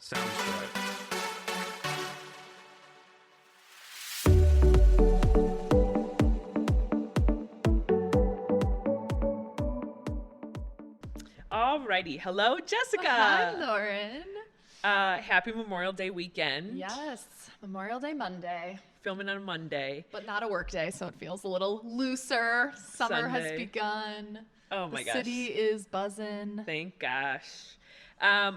Sounds good. Alrighty. Hello, Jessica. Hi, Lauren. Happy Memorial Day weekend. Yes, Memorial Day Monday. Filming on a Monday. But not a work day, so it feels a little looser. Summer has Sunday. begun. Oh my gosh. The city is buzzing. Thank gosh.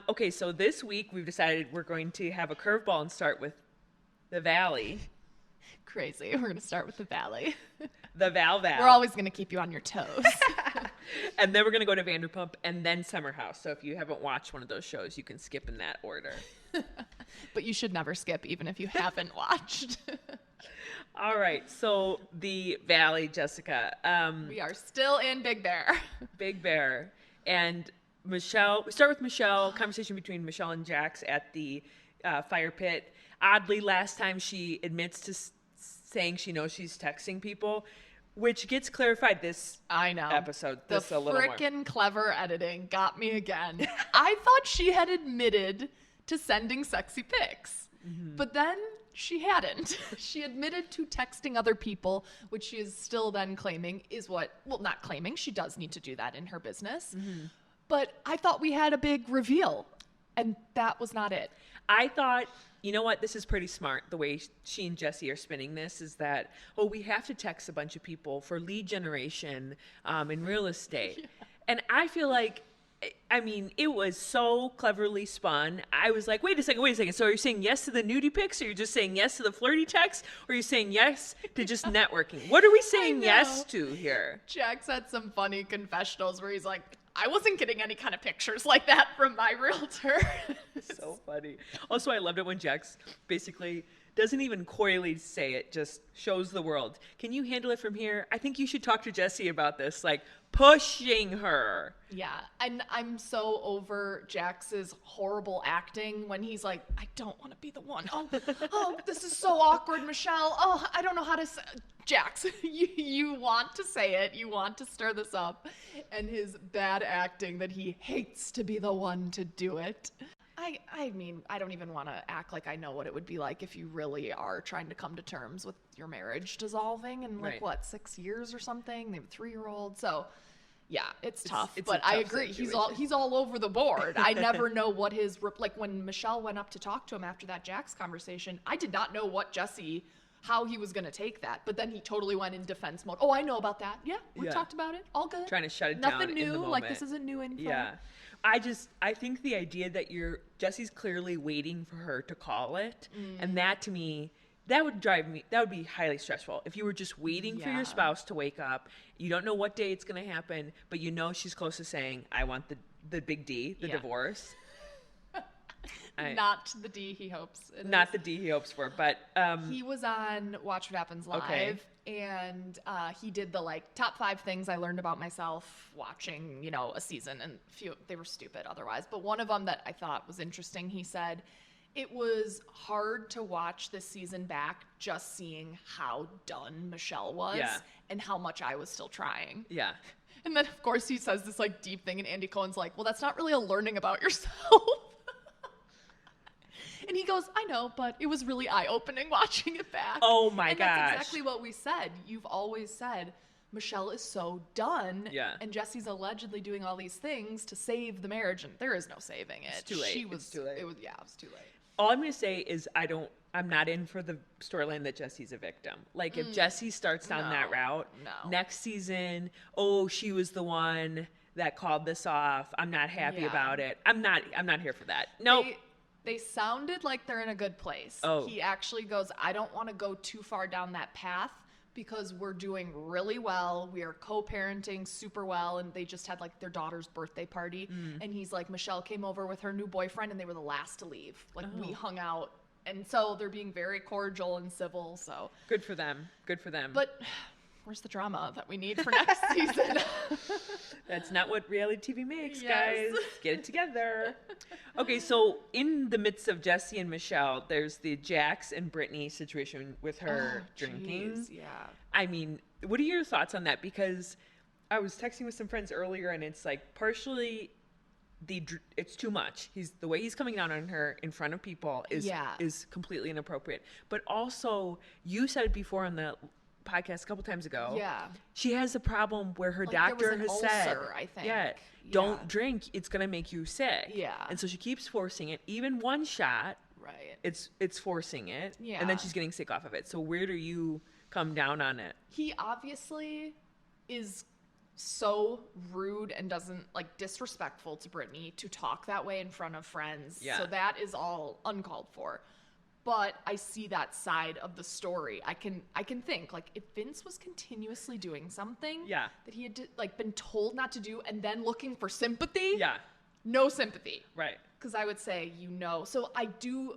Okay, so this week we've decided we're going to have a curveball and start with the Valley. Crazy. We're going to start with the Valley. The Val. We're always going to keep you on your toes. And then we're going to go to Vanderpump and then Summer House. So if you haven't watched one of those shows, you can skip in that order. But you should never skip, even if you haven't watched. All right, so the Valley, Jessica. We are still in Big Bear. Big Bear. And Michelle, we start with Michelle, conversation between Michelle and Jax at the fire pit. Oddly, last time she admits to saying she knows she's texting people, which gets clarified this I know. episode. The This a little more. frickin' clever editing got me again. I thought she had admitted to sending sexy pics, but then she hadn't. She admitted to texting other people, which she is still then claiming is not claiming, she does need to do that in her business. But I thought we had a big reveal, and that was not it. I thought, you know what, this is pretty smart. The way she and Jesse are spinning this is that, we have to text a bunch of people for lead generation in real estate. Yeah. And I feel like, it was so cleverly spun. I was like, wait a second. So are you saying yes to the nudie pics? Or you're just saying yes to the flirty text? Or are you saying yes to just networking? What are we saying yes to here? Jax had some funny confessionals where he's like, I wasn't getting any kind of pictures like that from my realtor. So funny. Also, I loved it when Jax basically doesn't even coyly say it, just shows the world. Can you handle it from here? I think you should talk to Jesse about this, like pushing her. Yeah, and I'm so over Jax's horrible acting when he's like, I don't want to be the one. Oh, this is so awkward, Michelle. Oh, I don't know how to say. Jax, you want to say it. You want to stir this up. And his bad acting that he hates to be the one to do it. I don't even want to act like I know what it would be like if you really are trying to come to terms with your marriage dissolving in 6 years or something. They have a 3-year-old. So yeah, it's tough, but I agree. Situation. He's all over the board. I never know what like when Michelle went up to talk to him after that Jax conversation, I did not know how he was going to take that. But then he totally went in defense mode. Oh, I know about that. Yeah, we talked about it. All good. Trying to shut it down. Nothing new. In the moment. Like this isn't new info. Yeah. I think the idea that Jesse's clearly waiting for her to call it, and that to me, that would be highly stressful. If you were just waiting for your spouse to wake up, you don't know what day it's going to happen, but you know she's close to saying, I want the big D, the divorce. Not the D he hopes. Not the D he hopes for, but he was on Watch What Happens Live, and he did the top 5 things I learned about myself watching, a season, and they were stupid otherwise. But one of them that I thought was interesting, he said, it was hard to watch this season back just seeing how done Michelle was and how much I was still trying. Yeah. And then, of course, he says this deep thing, and Andy Cohen's like, well, that's not really a learning about yourself. And he goes, I know, but it was really eye-opening watching it back. Oh, my gosh. That's exactly what we said. You've always said, Michelle is so done. Yeah. And Jesse's allegedly doing all these things to save the marriage, and there is no saving it. It's too late. It's too late. It was too late. All I'm going to say is I'm not in for the storyline that Jesse's a victim. Like, if Jesse starts down that route, next season, she was the one that called this off. I'm not happy about it. I'm not here for that. No. Nope. They sounded like they're in a good place. Oh. He actually goes, I don't want to go too far down that path because we're doing really well. We are co-parenting super well. And they just had their daughter's birthday party. And he's like, Michelle came over with her new boyfriend and they were the last to leave. We hung out. And so they're being very cordial and civil. So good for them. But where's the drama that we need for next season? That's not what reality TV makes, guys. Get it together. Okay, so in the midst of Jesse and Michelle, there's the Jax and Brittany situation with her drinking. Geez, yeah. What are your thoughts on that? Because I was texting with some friends earlier, and it's partially it's too much. The way he's coming down on her in front of people is completely inappropriate. But also, you said it before on the podcast a couple times ago. Yeah. She has a problem where her Like, doctor there was has an said, ulcer, I think. don't drink. It's going to make you sick. Yeah. And so she keeps forcing it. Even one shot, right. It's forcing it. Yeah. And then she's getting sick off of it. So where do you come down on it? He obviously is so rude and doesn't disrespectful to Brittany to talk that way in front of friends. Yeah. So that is all uncalled for. But I see that side of the story. I can think if Vince was continuously doing something that he had been told not to do and then looking for sympathy. Yeah. No sympathy. Right. Because I would say, so I do,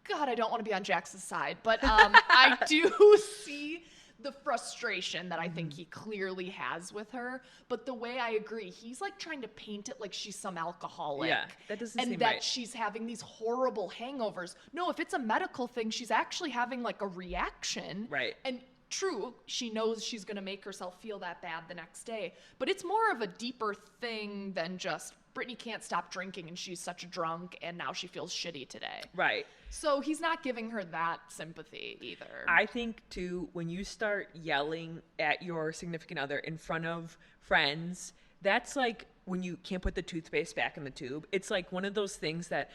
God, I don't want to be on Jax's side, but I do see the frustration that I think he clearly has with her. But the way I agree, he's trying to paint it like she's some alcoholic. Yeah, that doesn't seem and that right. she's having these horrible hangovers. No, if it's a medical thing, she's actually having a reaction. Right. And true, she knows she's going to make herself feel that bad the next day. But it's more of a deeper thing than just Brittany can't stop drinking and she's such a drunk and now she feels shitty today. Right. So he's not giving her that sympathy either. I think, too, when you start yelling at your significant other in front of friends, that's like when you can't put the toothpaste back in the tube. It's like one of those things that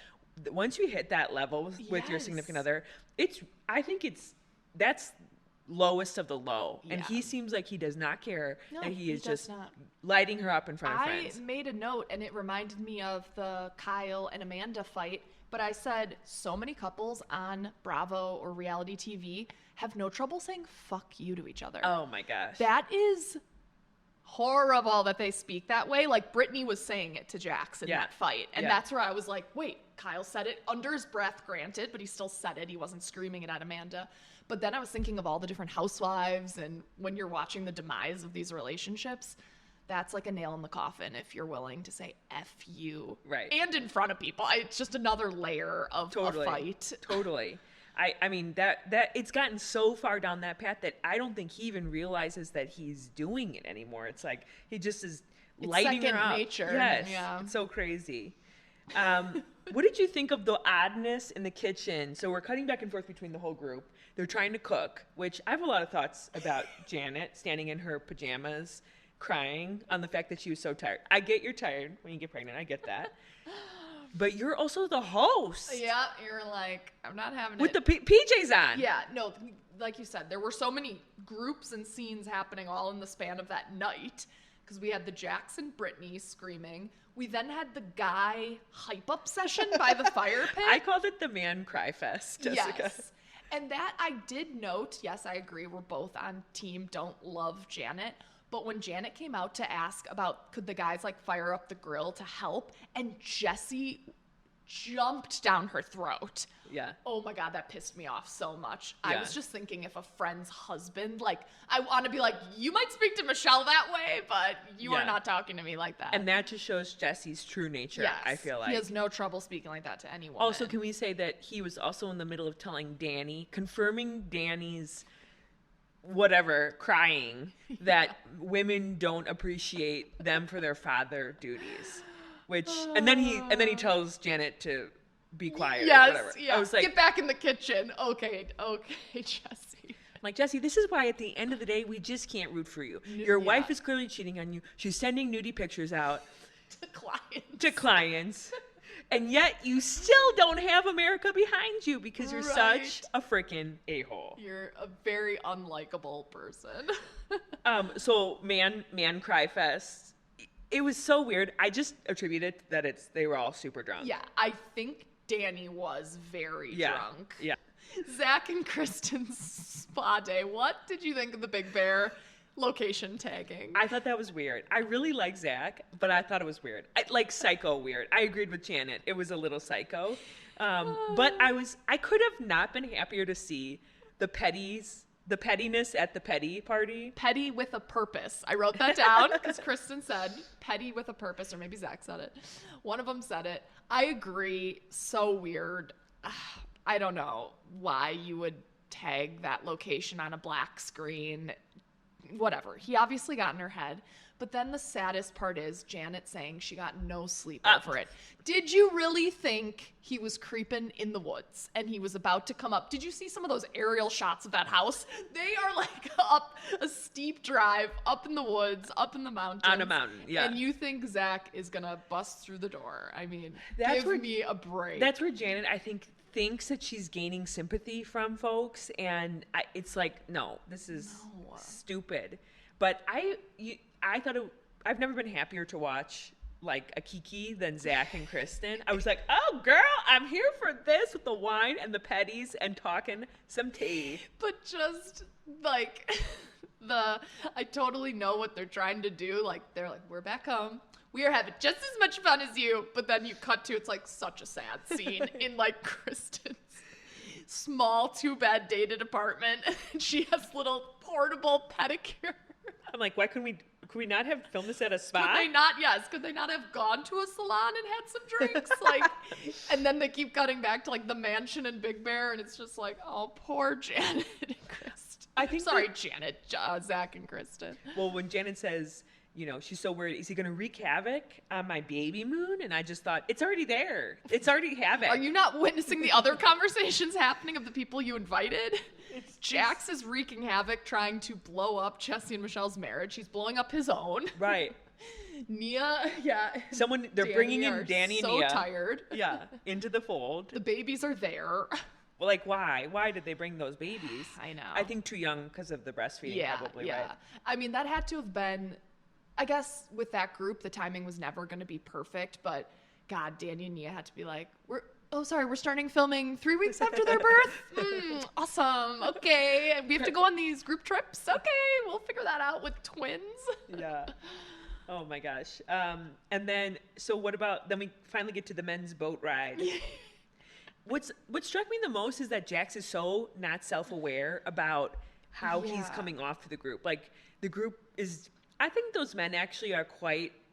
once you hit that level with your significant other, that's lowest of the low. And he seems like he does not care that he is just lighting her up in front of friends. I made a note and it reminded me of the Kyle and Amanda fight. But I said so many couples on Bravo or reality TV have no trouble saying fuck you to each other. Oh my gosh. That is horrible that they speak that way. Brittany was saying it to Jax in that fight. And that's where I was like, wait, Kyle said it under his breath, granted, but he still said it. He wasn't screaming it at Amanda. But then I was thinking of all the different housewives and when you're watching the demise of these relationships, that's like a nail in the coffin if you're willing to say F you. Right. And in front of people. It's just another layer of a fight. Totally. I mean, that it's gotten so far down that path that I don't think he even realizes that he's doing it anymore. It's like he just is lighting her up. Nature. Yes. Yeah. It's so crazy. What did you think of the oddness in the kitchen? So we're cutting back and forth between the whole group. They're trying to cook, which I have a lot of thoughts about Janet standing in her pajamas crying on the fact that she was so tired. I get you're tired when you get pregnant. I get that. But you're also the host. Yeah, you're like, I'm not having with it. the PJs on. Yeah, no, like you said, there were so many groups and scenes happening all in the span of that night. Because we had the Jackson Brittany screaming. We then had the guy hype up session by the fire pit. I called it the man cry fest, Jessica. Yes. And that I did note, yes, I agree, we're both on team don't love Janet. But when Janet came out to ask about could the guys fire up the grill to help, and Jesse jumped down her throat. Yeah. Oh my God, that pissed me off so much. Yeah. I was just thinking if a friend's husband, I want to be like, you might speak to Michelle that way, but you are not talking to me like that. And that just shows Jesse's true nature, yes, I feel like. He has no trouble speaking like that to anyone. Also, can we say that he was also in the middle of telling Danny, confirming Danny's whatever, crying, that women don't appreciate them for their father duties. Which and then he tells Janet to be quiet or whatever. Yeah. I was like, get back in the kitchen. Okay, Jesse. I'm like, Jesse, this is why at the end of the day we just can't root for you. Your wife is clearly cheating on you. She's sending nudie pictures out to clients. And yet you still don't have America behind you because you're such a freaking a-hole. You're a very unlikable person. So man cry fest. It was so weird. I just attributed that they were all super drunk. Yeah, I think Danny was very drunk. Yeah. Zach and Kristen's spa day. What did you think of the Big Bear location tagging? I thought that was weird. I really like Zach, but I thought it was weird. Psycho weird. I agreed with Janet. It was a little psycho. But I could have not been happier to see the pettiness at the petty party. Petty with a purpose. I wrote that down because Kristen said petty with a purpose, or maybe Zach said it. One of them said it. I agree. So weird. I don't know why you would tag that location on a black screen. Whatever. He obviously got in her head. But then the saddest part is Janet saying she got no sleep over it. Did you really think he was creeping in the woods and he was about to come up? Did you see some of those aerial shots of that house? They are like up a steep drive, up in the woods, up in the mountains. On a mountain, yeah. And you think Zach is going to bust through the door. I mean, give me a break. That's where Janet, I think, thinks that she's gaining sympathy from folks. And it's like, no, this is stupid. But I thought I've never been happier to watch like a Kiki than Zach and Kristen. I was like, oh girl, I'm here for this with the wine and the petties and talking some tea. But just like I totally know what they're trying to do. Like they're like, we're back home. We are having just as much fun as you. But then you cut to, it's like such a sad scene in like Kristen's small 2-bed dated apartment. And she has little portable pedicure. I'm like, why could we not have filmed this at a spa? Could they not have gone to a salon and had some drinks? Like, and then they keep cutting back to like the mansion in Big Bear, and it's just like, oh, poor Janet and Kristen. Janet, Zach and Kristen. Well, when Janet says, you know, she's so worried, is he going to wreak havoc on my baby moon? And I just thought, it's already there. It's already havoc. Are you not witnessing the other conversations happening of the people you invited? Jax is wreaking havoc, trying to blow up Jesse and Michelle's marriage. He's blowing up his own. Right. Nia, they're bringing in Danny and Nia. So tired. Yeah, into the fold. The babies are there. Well, like, why? Why did they bring those babies? I know. I think too young because of the breastfeeding, probably, right? I mean, that had to have been, I guess, with that group, the timing was never going to be perfect, but God, Danny and Nia had to be like, we're starting filming 3 weeks after their birth? Awesome. Okay. We have to go on these group trips? Okay, we'll figure that out with twins. Yeah. Oh my gosh. And then, so what about, then we finally get to the men's boat ride. What struck me the most is that Jax is so not self-aware about how he's coming off to the group. Like, the group is, I think those men actually are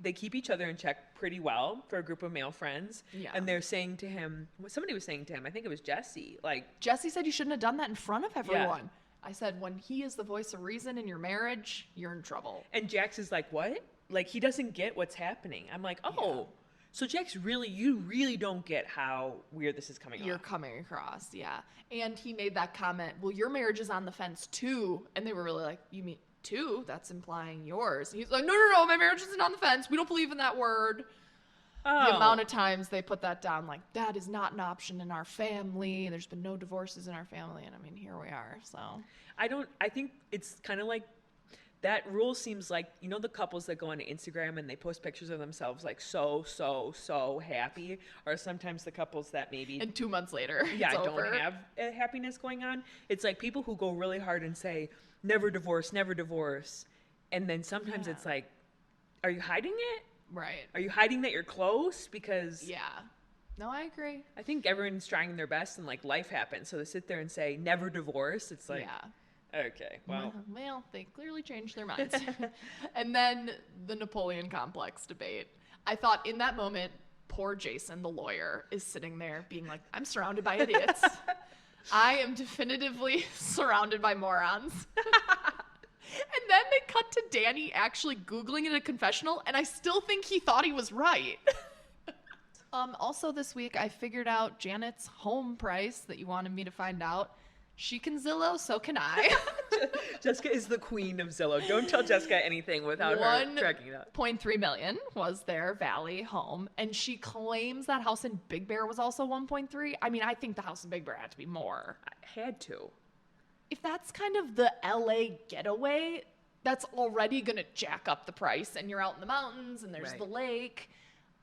they keep each other in check pretty well for a group of male friends. Yeah. And they're saying to him, somebody was saying to him, I think it was Jesse, like, Jesse said you shouldn't have done that in front of everyone. Yeah. I said, when he is the voice of reason in your marriage, you're in trouble. And Jax is like, what? Like, he doesn't get what's happening. I'm like, oh, so Jax, you really don't get how weird this is coming off. You're coming across, yeah. And he made that comment, well, your marriage is on the fence too. And they were really like, you mean two? That's implying yours. And he's like, no, my marriage isn't on the fence. We don't believe in that word. Oh. The amount of times they put that down, like, that is not an option in our family. There's been no divorces in our family. And I mean, here we are, so. I think it's kind of like, that rule seems like, you know, the couples that go on Instagram and they post pictures of themselves like so happy, or sometimes the couples that maybe and 2 months later don't have happiness going on. It's like people who go really hard and say never divorce, and then sometimes it's like, are you hiding it? Right. Are you hiding that you're close? Because no, I agree. I think everyone's trying their best and like life happens, so to sit there and say never divorce, it's like okay, well, they clearly changed their minds. And then the Napoleon complex debate. I thought in that moment, poor Jason, the lawyer, is sitting there being like, I'm surrounded by idiots. I am definitively surrounded by morons. And then they cut to Danny actually Googling in a confessional, and I still think he thought he was right. Also this week, I figured out Janet's home price that you wanted me to find out. She can Zillow, so can I. Jessica is the queen of Zillow. Don't tell Jessica anything without her tracking it up. $1.3 million was their Valley home, and she claims that house in Big Bear was also 1.3. I mean, I think the house in Big Bear had to be more. Had to. If that's kind of the LA getaway, that's already going to jack up the price, and you're out in the mountains, and there's the lake.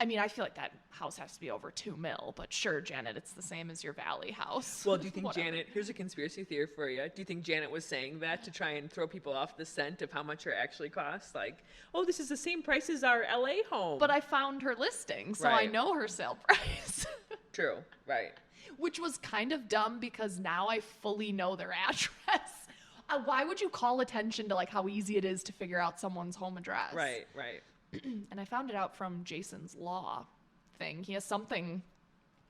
I mean, I feel like that house has to be over $2 million, but sure, Janet, it's the same as your Valley house. Well, do you think Janet, here's a conspiracy theory for you. Do you think Janet was saying that to try and throw people off the scent of how much her actually costs? Like, oh, this is the same price as our LA home. But I found her listing, so I know her sale price. True, right. Which was kind of dumb because now I fully know their address. Why would you call attention to like how easy it is to figure out someone's home address? Right. And I found it out from Jason's law thing. He has something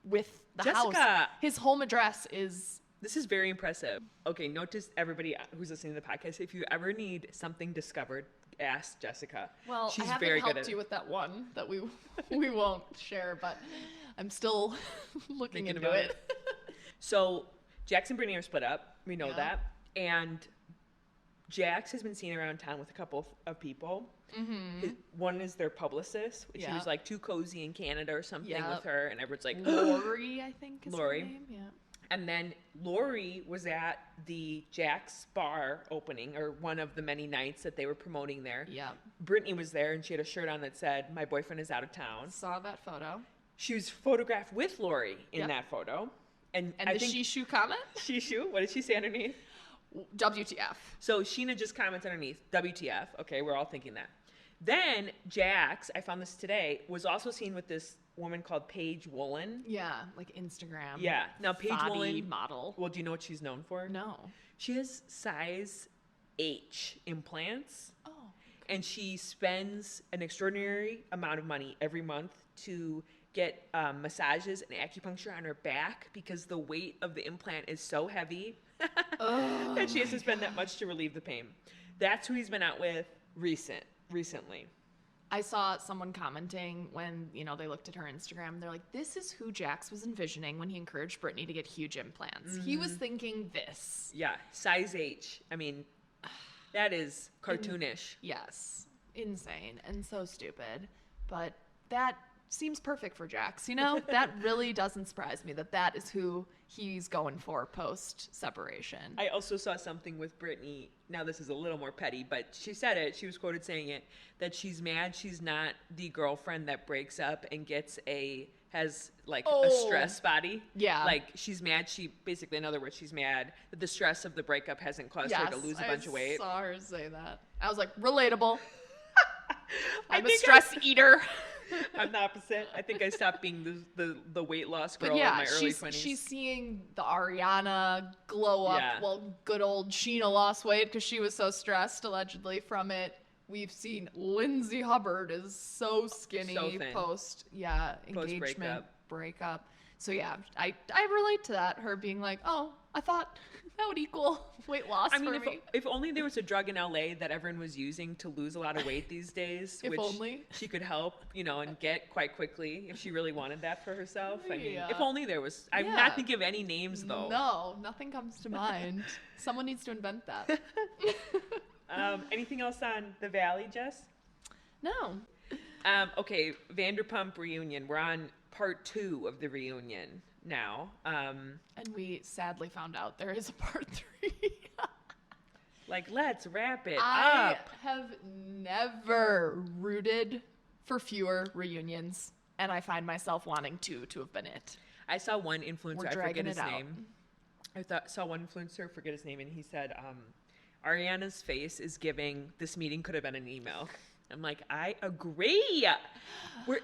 with the house. His home address is... This is very impressive. Okay, notice everybody who's listening to the podcast, if you ever need something discovered, ask Jessica. Well, she's I haven't very good helped at you with that one that we won't share, but I'm still looking Thinking into about it. So Jax and Brittany are split up. We know Yeah. that. And Jax has been seen around town with a couple of people. Mm-hmm. One is their publicist. She was like too cozy in Canada or something with her, and everyone's like, Lori, I think is Lori. her name. Yeah. And then Lori was at the Jax bar opening, or one of the many nights that they were promoting there. Yeah. Brittany was there, and she had a shirt on that said, "My boyfriend is out of town." Saw that photo. She was photographed with Lori in that photo. And I the think Shishu comment? Shishu? What did she say underneath? WTF. So Sheena just comments underneath, WTF. Okay, we're all thinking that. Then Jax, I found this today, was also seen with this woman called Paige Woolen. Yeah, like Instagram. Yeah. Now Paige Woolen, model. well, do you know what she's known for? No. She has size H implants. Oh. And she spends an extraordinary amount of money every month to get massages and acupuncture on her back because the weight of the implant is so heavy that she has to spend that much to relieve the pain. That's who he's been out with recently. I saw someone commenting when, they looked at her Instagram. They're like, this is who Jax was envisioning when he encouraged Brittany to get huge implants. Mm-hmm. He was thinking this. Yeah, size H. I mean, that is cartoonish. Yes. Insane and so stupid. But that seems perfect for Jax, That really doesn't surprise me that is who he's going for post-separation. I also saw something with Brittany. Now, this is a little more petty, but she said it. She was quoted saying it, that she's mad she's not the girlfriend that breaks up and has a stress body. Yeah. Like, she's mad. In other words, she's mad that the stress of the breakup hasn't caused her to lose a bunch of weight. I saw her say that. I was like, relatable. I'm a stress eater. I'm the opposite. I think I stopped being the weight loss girl in my early 20s. She's seeing the Ariana glow up. Yeah. Well, good old Sheena lost weight because she was so stressed, allegedly, from it. We've seen Lindsay Hubbard is so skinny engagement breakup. So yeah, I relate to that. Her being like, oh, I thought that would equal weight loss for me. If only there was a drug in LA that everyone was using to lose a lot of weight these days, If which only. she could help, and get quite quickly if she really wanted that for herself. I mean, Yeah. if only there was. I'm not thinking of any names though. No, nothing comes to mind. Someone needs to invent that. Anything else on the Valley, Jess? No. Okay, Vanderpump Reunion. We're on part 2 of the reunion now. And we sadly found out there is a part 3. Let's wrap it I up. have never rooted for fewer reunions, and I find myself wanting to have been it. I saw one influencer, We're I forget dragging his it out. name. Saw one influencer, forget his name, and he said, Ariana's face is giving, this meeting could have been an email. I'm like, I agree.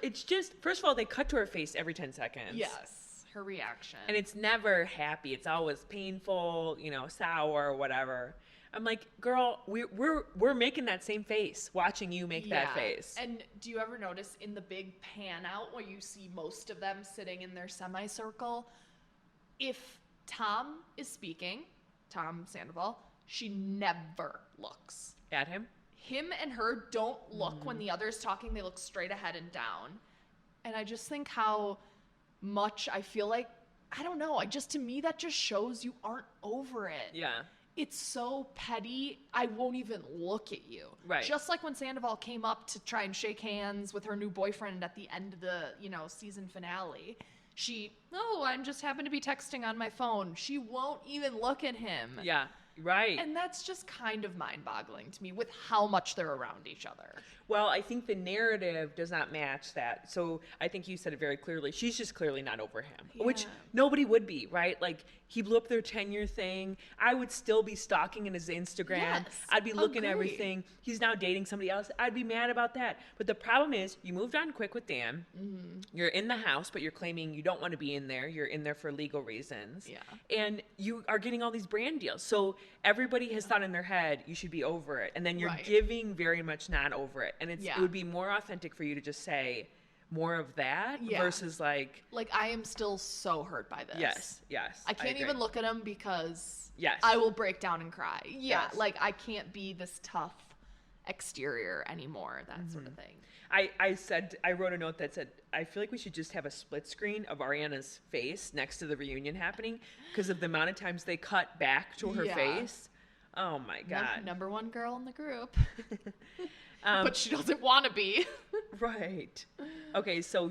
It's just, first of all, they cut to her face every 10 seconds. Yes, her reaction. And it's never happy. It's always painful, sour or whatever. I'm like, girl, we're making that same face, watching you make that face. And do you ever notice in the big pan out where you see most of them sitting in their semicircle, if Tom is speaking, Tom Sandoval, she never looks at him. Him and her don't look when the other's talking. They look straight ahead and down. And I just think how much I feel like, I don't know, to me that just shows you aren't over it. Yeah. It's so petty, I won't even look at you. Right. Just like when Sandoval came up to try and shake hands with her new boyfriend at the end of the, season finale. I'm just happen to be texting on my phone. She won't even look at him. Yeah. Right. And that's just kind of mind-boggling to me with how much they're around each other. Well, I think the narrative does not match that. So I think you said it very clearly. She's just clearly not over him, which nobody would be, right? Like, he blew up their 10-year thing. I would still be stalking in his Instagram. Yes, I'd be looking at everything. He's now dating somebody else. I'd be mad about that. But the problem is, you moved on quick with Dan. Mm-hmm. You're in the house, but you're claiming you don't want to be in there. You're in there for legal reasons. Yeah. And you are getting all these brand deals. So everybody has thought in their head, you should be over it. And then you're giving very much not over it. And it would be more authentic for you to just say more of that versus like I am still so hurt by this. Yes. I can't even look at him because yes, I will break down and cry. Yeah, yes. like I can't be this tough exterior anymore, that sort of thing. I wrote a note that said, I feel like we should just have a split screen of Ariana's face next to the reunion happening because of the amount of times they cut back to her face. Oh my God. Number one girl in the group. But she doesn't want to be. Right. Okay, so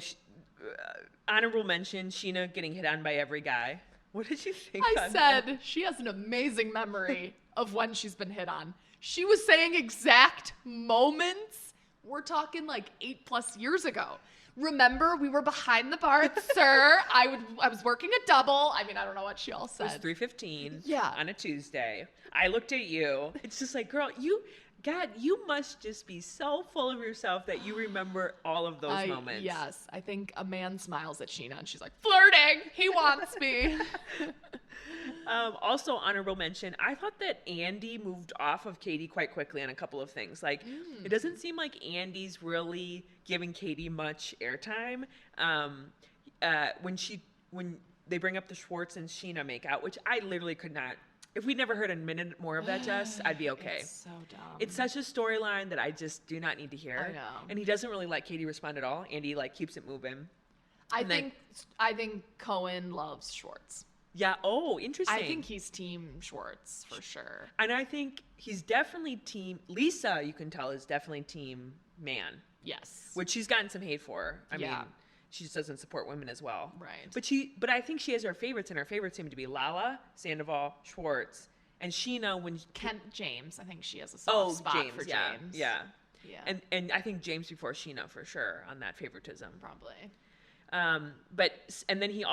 honorable mention, Sheena getting hit on by every guy. What did you think I said she has an amazing memory of when she's been hit on. She was saying exact moments. We're talking like 8+ years ago. Remember, we were behind the bar at Sir. I was working a double. I mean, I don't know what she all said. It was 3:15 Yeah. on a Tuesday. I looked at you. It's just like, girl, God, you must just be so full of yourself that you remember all of those moments. Yes. I think a man smiles at Sheena and she's like, flirting. He wants me. Also, honorable mention, I thought that Andy moved off of Katie quite quickly on a couple of things. Like, it doesn't seem like Andy's really giving Katie much airtime. When they bring up the Schwartz and Sheena makeout, which I literally could not. If we'd never heard a minute more of that, Jess, I'd be okay. It's so dumb. It's such a storyline that I just do not need to hear. I know. And he doesn't really let Katie respond at all. Andy keeps it moving. I think Cohen loves Schwartz. Yeah. Oh, interesting. I think he's team Schwartz for sure. And I think he's definitely team Lisa. You can tell is definitely team man. Yes. Which she's gotten some hate for. I mean, she just doesn't support women as well. Right. But I think she has her favorites, and her favorites seem to be Lala, Sandoval, Schwartz, and Sheena. James. I think she has a soft spot for James. Yeah. And I think James before Sheena for sure on that favoritism. Probably. And then Andy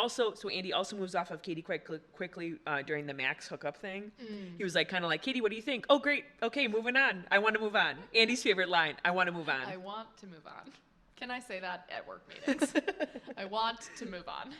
also moves off of Katie quite quickly during the Max hookup thing. He was kind of like, Katie, what do you think? Oh, great. Okay, moving on. I want to move on. Andy's favorite line, I want to move on. I want to move on. Can I say that at work meetings? I want to move on.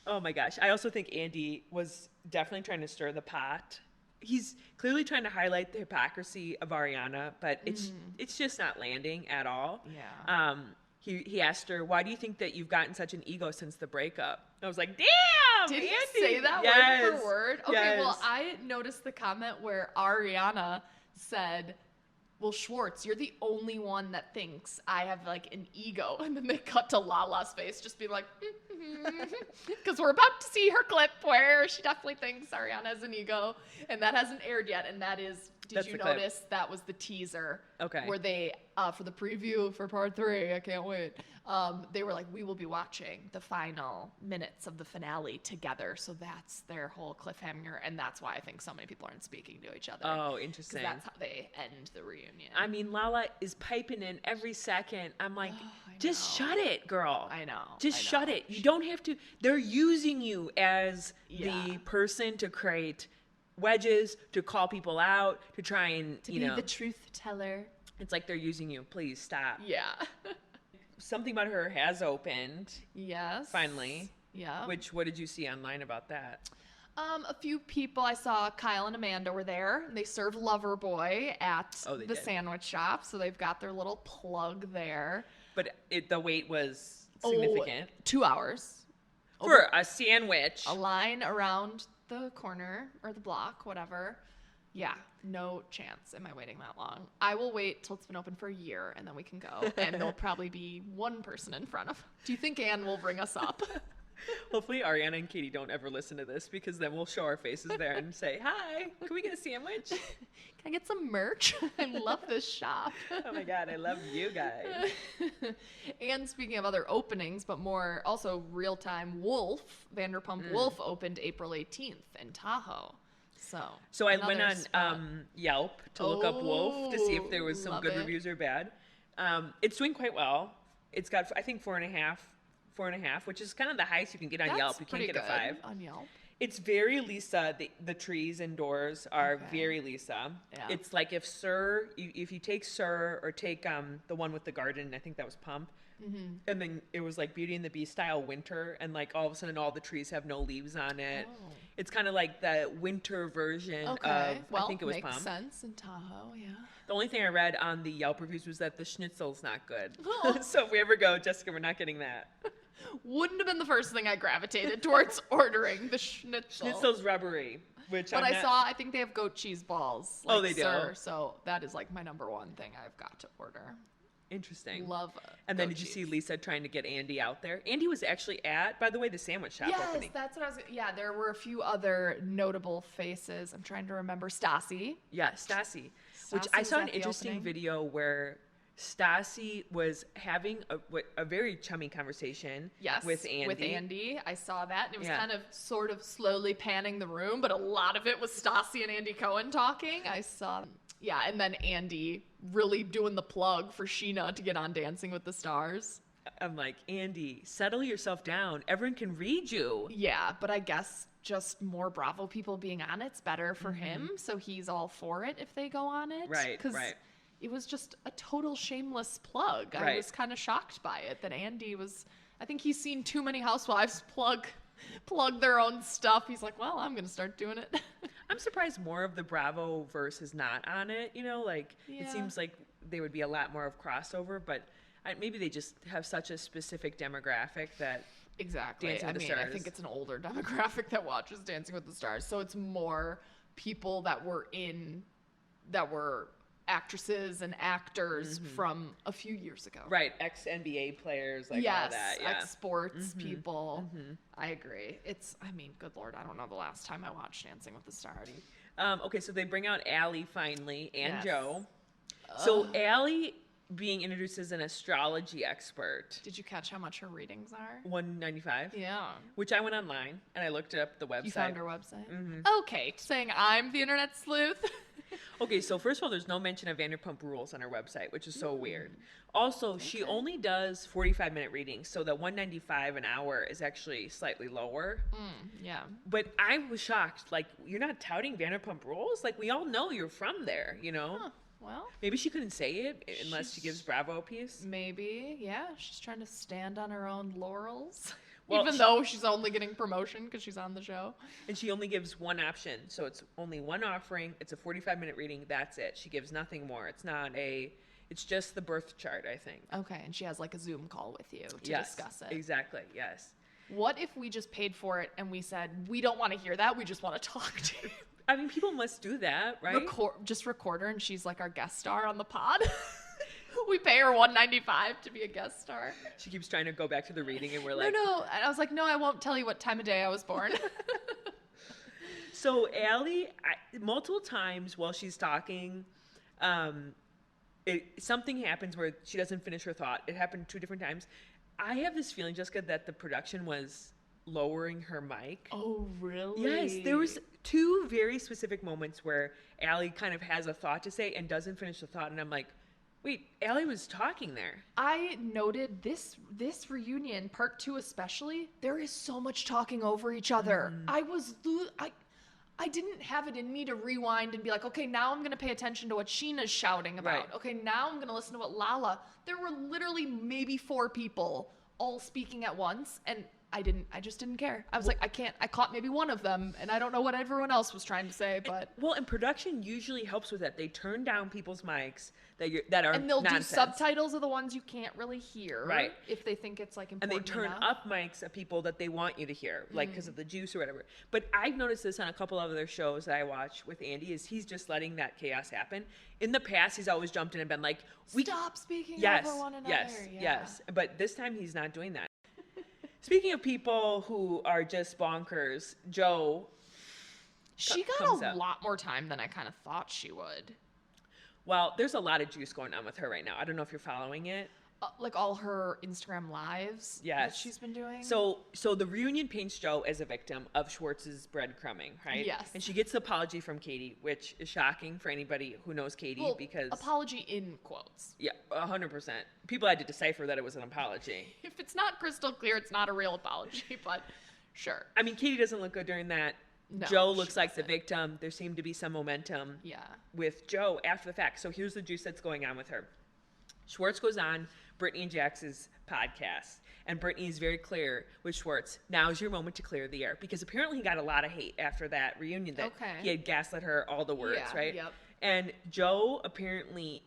Oh my gosh. I also think Andy was definitely trying to stir the pot. He's clearly trying to highlight the hypocrisy of Ariana, but it's just not landing at all. Yeah. He asked her, why do you think that you've gotten such an ego since the breakup? I was like, damn, Did Andy. he say that word for word? Okay, yes. Well, I noticed the comment where Ariana said, well, Schwartz, you're the only one that thinks I have an ego. And then they cut to Lala's face, just being like, because we're about to see her clip where she definitely thinks Ariana has an ego. And that hasn't aired yet. And that is, did you notice that was the teaser? Okay. Where they, for the preview for part 3, I can't wait. They were like, we will be watching the final minutes of the finale together. So that's their whole cliffhanger. And that's why I think so many people aren't speaking to each other. Oh, interesting. Because that's how they end the reunion. I mean, Lala is piping in every second. I'm like, just shut it, girl. I know. Just shut it. You don't have to. They're using you as the person to create wedges, to call people out, to try and, to be the truth teller. It's like they're using you. Please stop. Yeah. Something About Her has opened. Yes. Finally. Yeah. What did you see online about that? A few people. I saw Kyle and Amanda were there. They serve Loverboy at the sandwich shop, so they've got their little plug there. But the wait was significant. 2 hours. For a sandwich. A line around the corner or the block, whatever. Yeah, no chance am I waiting that long. I will wait till it's been open for a year, and then we can go. And there'll probably be one person in front of. Do you think Anne will bring us up? Hopefully Ariana and Katie don't ever listen to this, because then we'll show our faces there and say, hi, can we get a sandwich? Can I get some merch? I love this shop. Oh my God, I love you guys. And speaking of other openings, but more also real-time, Vanderpump Wolf opened April 18th in Tahoe. So I went on Yelp to look up Wolf to see if there was some good reviews or bad. It's doing quite well. It's got, I think, 4.5, which is kind of the highest you can get on Yelp. You can't get a 5 on Yelp. It's very Lisa. The trees indoors are very Lisa. Yeah. It's like if you take Sir or take the one with the garden, I think that was Pump. Mm-hmm. And then it was like Beauty and the Beast style winter, and all of a sudden all the trees have no leaves on it. Oh. It's kind of like the winter version of, I think it was Pump. Makes sense in Tahoe, yeah. The only thing I read on the Yelp reviews was that the schnitzel's not good. Oh. So if we ever go, Jessica, we're not getting that. Wouldn't have been the first thing I gravitated towards ordering, the schnitzel. Schnitzel's rubbery. Which but I think they have goat cheese balls. Like, oh, they do. So that is like my number one thing I've got to order. Interesting. Love And then did you see Lisa trying to get Andy out there? Andy was actually at, by the way, the sandwich shop opening. Yes, that's what I was. Yeah, there were a few other notable faces. I'm trying to remember. Stassi. Yeah, Stassi. Which I saw an interesting video where Stassi was having a very chummy conversation with Andy. I saw that. And it was kind of sort of slowly panning the room, but a lot of it was Stassi and Andy Cohen talking. I saw. Yeah, and then Andy really doing the plug for Sheena to get on Dancing with the Stars. I'm like, Andy, settle yourself down. Everyone can read you. Yeah, but I guess just more Bravo people being on it's better for him, so he's all for it if they go on it. Right, right. It was just a total shameless plug. I was kind of shocked by it that Andy was. I think he's seen too many housewives plug their own stuff. He's like, well, I'm going to start doing it. I'm surprised more of the Bravo verse is not on it. You know, like it seems like there would be a lot more of crossover, but maybe they just have such a specific demographic that. Exactly. Dancing with the Stars. I think it's an older demographic that watches Dancing with the Stars. So it's more people that were actresses and actors from a few years ago. Right. Ex-NBA players, like all that. Yeah. Ex-sports people. I agree. Good Lord, I don't know the last time I watched Dancing with the Stars. Okay, so they bring out Allie finally and Joe. So Allie being introduced as an astrology expert. Did you catch how much her readings are? 195. Yeah. Which I went online and I looked up the website. You found her website? Okay. Saying I'm the internet sleuth. Okay, so first of all, there's no mention of Vanderpump Rules on her website, which is so weird. Also, she only does 45-minute readings, so the 195 an hour is actually slightly lower. Yeah. But I was shocked. Like, you're not touting Vanderpump Rules? Like, we all know you're from there, you know? Huh. Well, maybe she couldn't say it unless she gives Bravo a piece. Maybe, yeah. She's trying to stand on her own laurels. Well, even though she's only getting promotion because she's on the show. And she only gives one option. So it's only one offering. It's a 45-minute reading. That's it. She gives nothing more. It's just the birth chart, I think. Okay. And she has like a Zoom call with you to discuss it. Exactly. Yes. What if we just paid for it and we said, we don't want to hear that. We just want to talk to you. I mean, people must do that, right? Just record her and she's like our guest star on the pod. We pay her $195 to be a guest star. She keeps trying to go back to the reading and we're like... No. And I was like, no, I won't tell you what time of day I was born. So Allie, multiple times while she's talking, something happens where she doesn't finish her thought. It happened 2 different times. I have this feeling, Jessica, that the production was lowering her mic. Oh, really? Yes, there was 2 very specific moments where Allie kind of has a thought to say and doesn't finish the thought, and I'm like, wait, Allie was talking there. I noted this reunion, part 2 especially, there is so much talking over each other. I didn't have it in me to rewind and be like, okay, now I'm going to pay attention to what Sheena's shouting about. Right. Okay, now I'm going to listen to what Lala. There were literally maybe 4 people all speaking at once, and I just didn't care. I was like, I caught maybe one of them, and I don't know what everyone else was trying to say, but... And production usually helps with that. They turn down people's mics that are and they'll nonsense. Do subtitles of the ones you can't really hear. Right. If they think it's, like, and important they turn enough. up mics of people that they want you to hear, like, because of the juice or whatever. But I've noticed this on a couple of other shows that I watch with Andy, is he's just letting that chaos happen. In the past, he's always jumped in and been like... Stop speaking over one another. Yes. But this time, he's not doing that. Speaking of people who are just bonkers, Joe. She got a lot more time than I kind of thought she would. Well, there's a lot of juice going on with her right now. I don't know if you're following it. Like all her Instagram lives that she's been doing. So the reunion paints Joe as a victim of Schwartz's breadcrumbing, right? Yes. And she gets the apology from Katie, which is shocking for anybody who knows Katie because... apology in quotes. Yeah, 100%. People had to decipher that it was an apology. If it's not crystal clear, it's not a real apology, but sure. I mean, Katie doesn't look good during that. No, Joe looks like the victim. There seemed to be some momentum with Joe after the fact. So here's the juice that's going on with her. Schwartz goes on Brittany and Jax's podcast, and Brittany is very clear with Schwartz, now is your moment to clear the air, because apparently he got a lot of hate after that reunion that he had gaslit her all the words, right? Yep. And Joe apparently,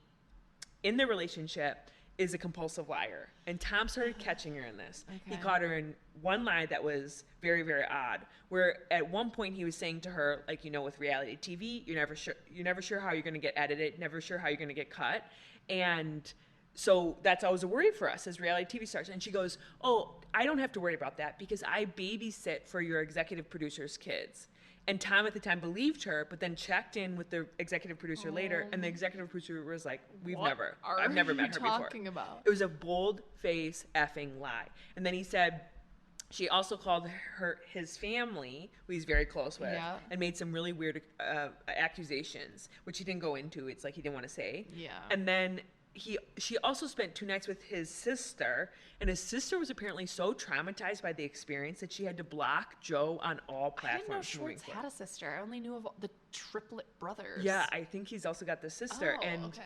in their relationship, is a compulsive liar. And Tom started catching her in this. Okay. He caught her in one lie that was very, very odd, where at one point he was saying to her, like, with reality TV, you're never sure how you're going to get edited, never sure how you're going to get cut. And so that's always a worry for us as reality TV stars. And she goes, oh, I don't have to worry about that because I babysit for your executive producer's kids. And Tom at the time believed her, but then checked in with the executive producer later, and the executive producer was like, I've never met her before. Talking about? It was a bold-face effing lie. And then he said she also called his family, who he's very close with, and made some really weird accusations, which he didn't go into. It's like he didn't want to say. Yeah. And then she also spent 2 nights with his sister, and his sister was apparently so traumatized by the experience that she had to block Joe on all platforms. I didn't know Schwartz had a sister. I only knew of the triplet brothers. Yeah, I think he's also got the sister. Oh, and okay.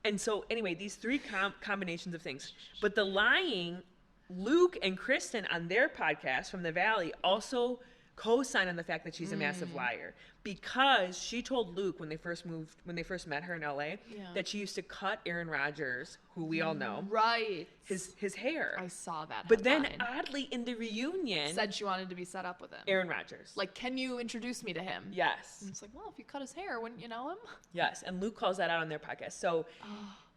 And so anyway, these 3 combinations of things. But the lying, Luke and Kristen on their podcast from the Valley also co-sign on the fact that she's a massive liar, because she told Luke when they first met her in LA that she used to cut Aaron Rodgers, who we all know, his hair. I saw that. But then oddly in the reunion said she wanted to be set up with him. Aaron Rodgers. Like, can you introduce me to him? Yes. And it's like, well, if you cut his hair, wouldn't you know him? Yes, and Luke calls that out on their podcast. So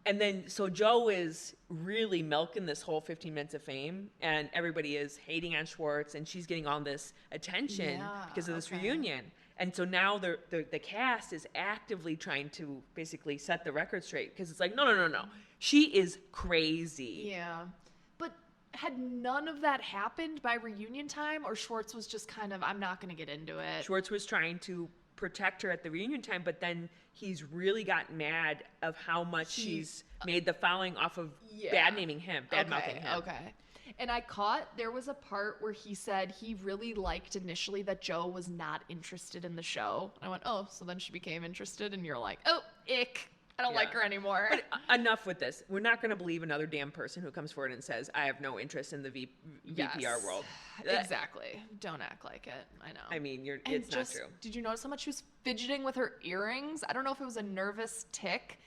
and then, so Joe is really milking this whole 15 minutes of fame, and everybody is hating on Schwartz, and she's getting all this attention because of this reunion. And so now the cast is actively trying to basically set the record straight, because it's like, no. She is crazy. Yeah. But had none of that happened by reunion time, or Schwartz was just kind of, I'm not going to get into it? Schwartz was trying to protect her at the reunion time, but then he's really gotten mad of how much she's made the following off of bad-mouthing him. Okay. And I caught, there was a part where he said he really liked initially that Joe was not interested in the show. I went, oh, so then she became interested, and you're like, oh, ick. I don't like her anymore. But enough with this. We're not going to believe another damn person who comes forward and says, I have no interest in the VPR world. Exactly. Don't act like it. I know. I mean, it's not true. Did you notice how much she was fidgeting with her earrings? I don't know if it was a nervous tick.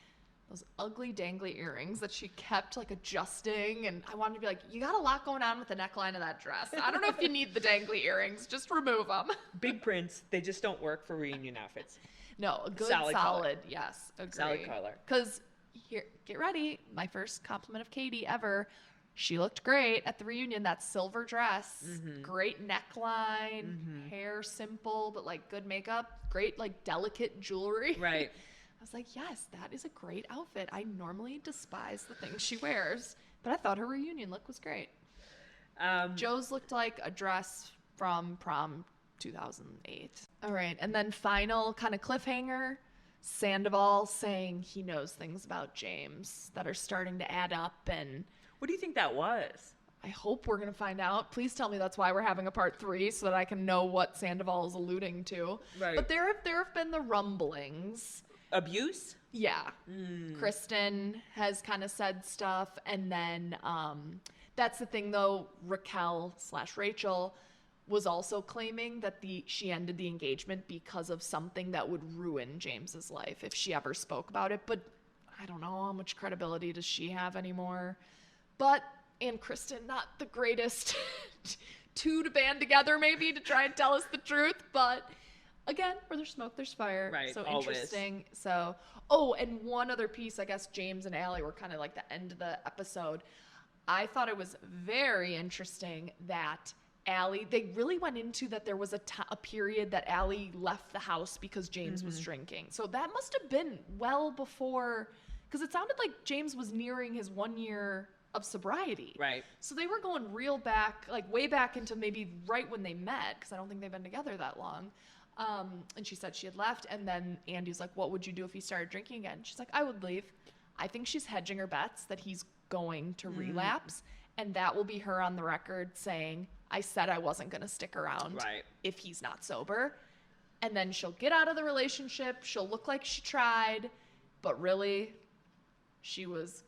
Those ugly dangly earrings that she kept like adjusting, and I wanted to be like, you got a lot going on with the neckline of that dress. I don't know if you need the dangly earrings. Just remove them. Big prints, they just don't work for reunion outfits. No, a good solid yes, agree. Solid color. Because here, get ready. My first compliment of Katie ever. She looked great at the reunion. That silver dress, great neckline, hair simple but like good makeup, great like delicate jewelry. Right. I was like, yes, that is a great outfit. I normally despise the things she wears, but I thought her reunion look was great. Joe's looked like a dress from prom 2008. All right, and then final kind of cliffhanger, Sandoval saying he knows things about James that are starting to add up. And what do you think that was? I hope we're going to find out. Please tell me that's why we're having a part 3 so that I can know what Sandoval is alluding to. Right. But there have been the rumblings. Abuse? Yeah. Kristen has kind of said stuff, and then that's the thing though, Raquel/Rachel was also claiming that she ended the engagement because of something that would ruin James's life if she ever spoke about it. But I don't know, how much credibility does she have anymore? But, and Kristen, not the greatest two to band together maybe to try and tell us the truth, but again, where there's smoke, there's fire. Right, so always. Interesting. So, and one other piece, I guess James and Allie were kind of like the end of the episode. I thought it was very interesting that Allie, they really went into that there was a period that Allie left the house because James was drinking. So that must have been well before, because it sounded like James was nearing his 1 year of sobriety. Right. So they were going real back, like way back into maybe right when they met, because I don't think they've been together that long. And she said she had left, and then Andy's like, what would you do if he started drinking again? She's like, I would leave. I think she's hedging her bets that he's going to relapse, and that will be her on the record saying, I said I wasn't going to stick around if he's not sober. And then she'll get out of the relationship, she'll look like she tried, but really she was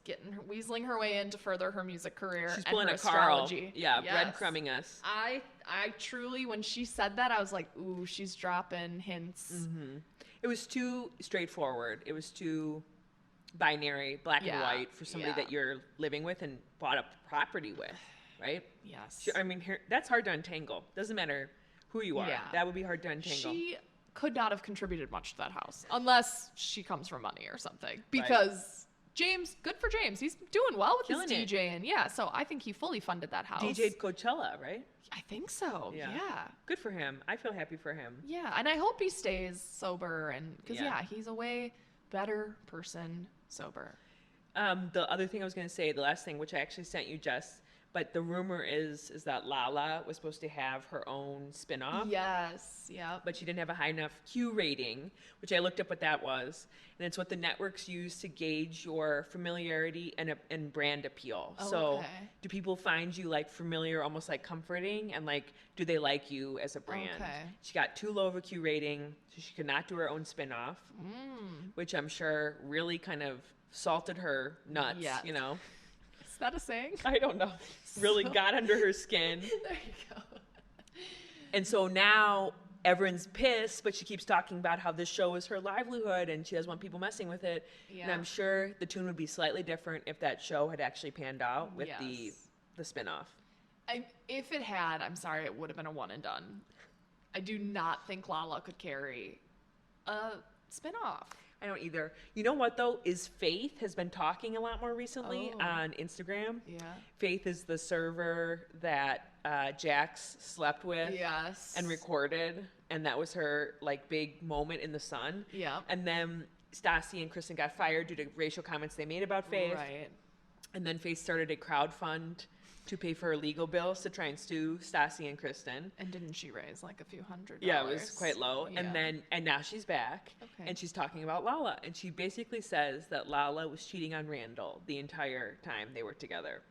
weaseling her way in to further her music career. She's and pulling her a Carl. astrology. Yeah, yes. Breadcrumbing us. I truly, when she said that, I was like, ooh, she's dropping hints. It was too straightforward. It was too binary, black and Yeah, white, for somebody yeah. that you're living with and bought a property with, right? Yes. I mean, that's hard to untangle. Doesn't matter who you are. Yeah. That would be hard to untangle. She could not have contributed much to that house unless she comes from money or something. Because James, good for James. He's doing well with Killing his DJing. Yeah, so I think he fully funded that house. DJ'd Coachella, right? I think so. Yeah. Good for him. I feel happy for him. Yeah, and I hope he stays sober and because Yeah. he's a way better person sober. The other thing I was going to say, the last thing, which I actually sent you, Jess, but the rumor is that Lala was supposed to have her own spinoff. Yes. Yeah. But she didn't have a high enough Q rating, which I looked up what that was. And it's what the networks use to gauge your familiarity and brand appeal. Oh, so okay. do people find you like familiar, almost like comforting? And like, do they like you as a brand? Okay. She got too low of a Q rating, so she could not do her own spinoff, which I'm sure really kind of salted her nuts, Yes. you know? Is that a saying? I don't know. Really got under her skin. There you go. And so now everyone's pissed, but she keeps talking about how this show is her livelihood and she doesn't want people messing with it. Yeah. And I'm sure the tune would be slightly different if that show had actually panned out with Yes. the spinoff. If it had, I'm sorry, it would have been a one and done. I do not think Lala could carry a spinoff. I don't either. You know what, though, is Faith has been talking a lot more recently on Instagram. Yeah. Faith is the server that Jax slept with Yes. and recorded, and that was her like big moment in the sun. Yeah. And then Stassi and Kristen got fired due to racial comments they made about Faith. Right. And then Faith started a crowdfund to pay for her legal bills to try and sue Stassi and Kristen. And didn't she raise like a few $100? Yeah, it was quite low. Yeah. And now she's back. Okay. And she's talking about Lala. And she basically says that Lala was cheating on Randall the entire time they were together.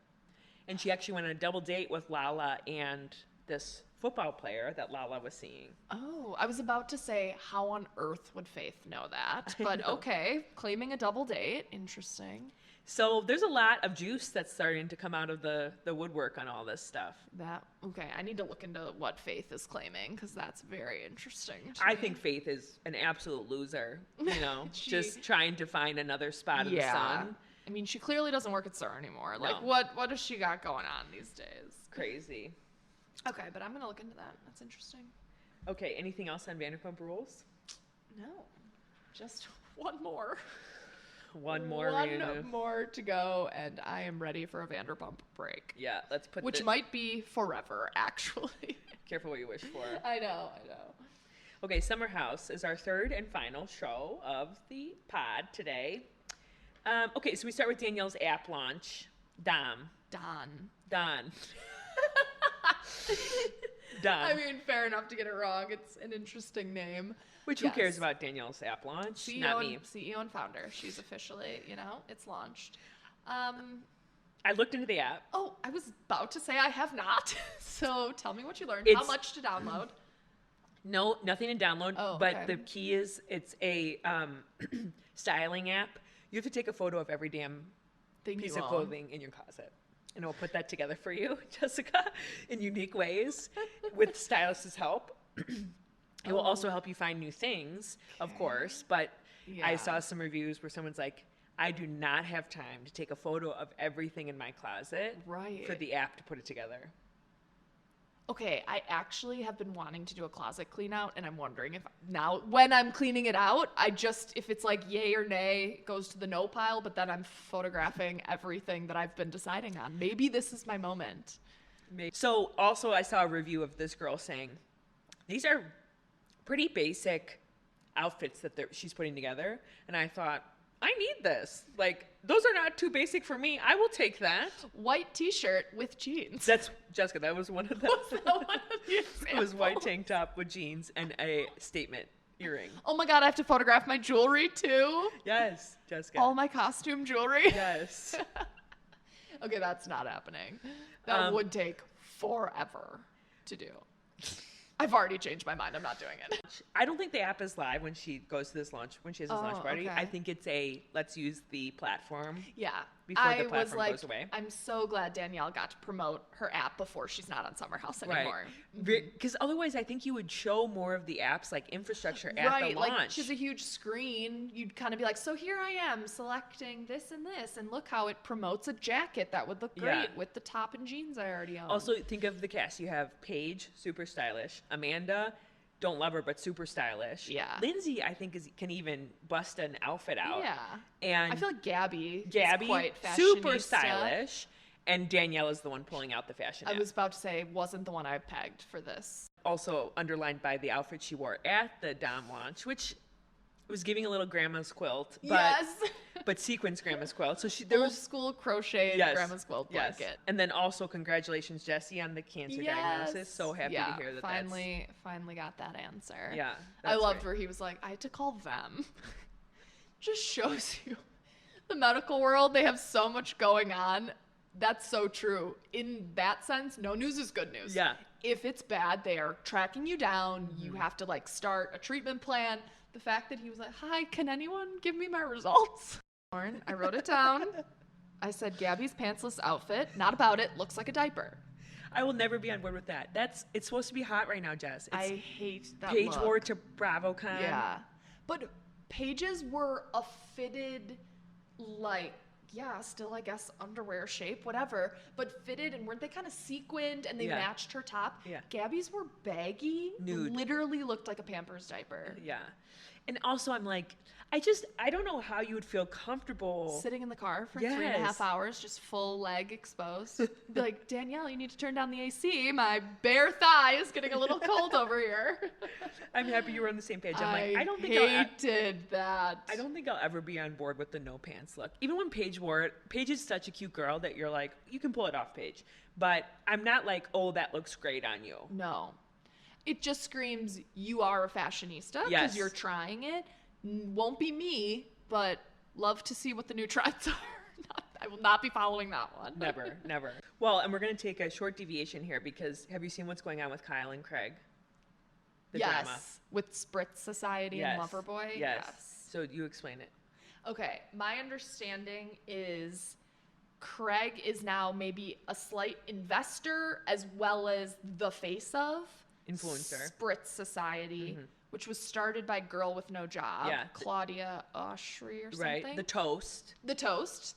And she actually went on a double date with Lala and this football player that Lala was seeing. Oh, I was about to say, how on earth would Faith know that? But know. okay, claiming a double date. Interesting. So there's a lot of juice that's starting to come out of the woodwork on all this stuff. Okay, I need to look into what Faith is claiming because that's very interesting. to I me. think Faith is an absolute loser, you know, She- just trying to find another spot in the sun. I mean, she clearly doesn't work at SUR anymore. Like, No. what does she got going on these days? Crazy. Okay, but I'm gonna look into that. That's interesting. Okay, anything else on Vanderpump Rules? No, just one more. One more One reunion. more to go, and I am ready for a Vanderpump break. Yeah, let's put Which might be forever, actually. careful what you wish for. I know. Okay, Summer House is our third and final show of the pod today. Okay, so we start with Danielle's app launch. Don. I mean, fair enough to get it wrong. It's an interesting name. Which Yes. who cares about Danielle's app launch? CEO Not me. CEO and founder. She's officially, it's launched. I looked into the app. Oh, I was about to say I have not. So tell me what you learned. How It's- much to download? No, nothing to download. Oh, but okay. the key is it's a styling app. You have to take a photo of every damn Thing piece you of own. clothing in your closet. And I'll put that together for you, Jessica, in unique ways with stylist's help. It will also help you find new things, of course. But I Yeah. saw some reviews where someone's like, I do not have time to take a photo of everything in my closet Right. for the app to put it together. Okay, I actually have been wanting to do a closet clean out, and I'm wondering if now, when I'm cleaning it out, if it's like yay or nay, it goes to the no pile, but then I'm photographing everything that I've been deciding on. Maybe this is my moment. So also I saw a review of this girl saying, these are pretty basic outfits that she's putting together. And I thought, I need this. Like, those are not too basic for me. I will take that. White t-shirt with jeans. That's, Jessica, that was one of them. Was that one of the It was white examples? tank top with jeans and a statement earring. Oh my god, I have to photograph my jewelry too. Yes, Jessica. All my costume jewelry. Yes. Okay, that's not happening. That would take forever to do. I've already changed my mind. I'm not doing it. I don't think the app is live when she goes to this launch, when she has this launch party. okay. I think it's let's use the platform. Yeah. before the platform goes away. I'm so glad Danielle got to promote her app before she's not on Summer House anymore. Because otherwise, I think you would show more of the app's like infrastructure at the launch. Like she's a huge screen. You'd kind of be like, so here I am selecting this, and look how it promotes a jacket that would look great with the top and jeans I already own. Also, think of the cast. You have Paige, super stylish. Amanda, don't love her, but super stylish. Yeah. Lindsay, I think, can even bust an outfit out. Yeah. And I feel like Gabby is quite fashionista. Super stylish. And Danielle is the one pulling out the fashion I was about to say, wasn't the one I pegged for this. Also underlined by the outfit she wore at the Donne launch, which was giving a little grandma's quilt. But, but sequins grandma's quilt. So there was school crocheted grandma's quilt blanket. And then also congratulations, Jesse, on the cancer diagnosis. So happy to hear that. Finally got that answer. Yeah. I loved where he was like, I had to call them. Just shows you the medical world. They have so much going on. That's so true. In that sense, no news is good news. Yeah. If it's bad, they are tracking you down. You have to like start a treatment plan. The fact that he was like, hi, can anyone give me my results? I wrote it down. I said, Gabby's pantsless outfit, not about it, looks like a diaper. I will never be on board with that. It's supposed to be hot right now, Jess. I hate that Paige look. wore it to BravoCon. Yeah. But Paige's were a fitted, like, still, I guess, underwear shape, whatever, but fitted, and weren't they kind of sequined, and they matched her top? Yeah. Gabby's were baggy. Nude. Literally looked like a Pampers diaper. Yeah. And also, I'm like, I don't know how you would feel comfortable sitting in the car for 3.5 hours, just full leg exposed. Be like, Danielle, you need to turn down the AC. My bare thigh is getting a little cold over here. I'm happy you were on the same page. I don't think that. I don't think I'll ever be on board with the no pants look. Even when Paige wore it, Paige is such a cute girl that you're like, you can pull it off, Paige. But I'm not like, oh, that looks great on you. No. It just screams you are a fashionista because you're trying it. Won't be me, but love to see what the new trends are. I will not be following that one. Never. Well, and we're going to take a short deviation here because have you seen what's going on with Kyle and Craig? The drama. With Spritz Society and Loverboy? Yes. So you explain it. Okay, my understanding is Craig is now maybe a slight investor as well as the face of influencer Spritz Society, which was started by Girl with No Job, Claudia Oshry or something. Right, The Toast,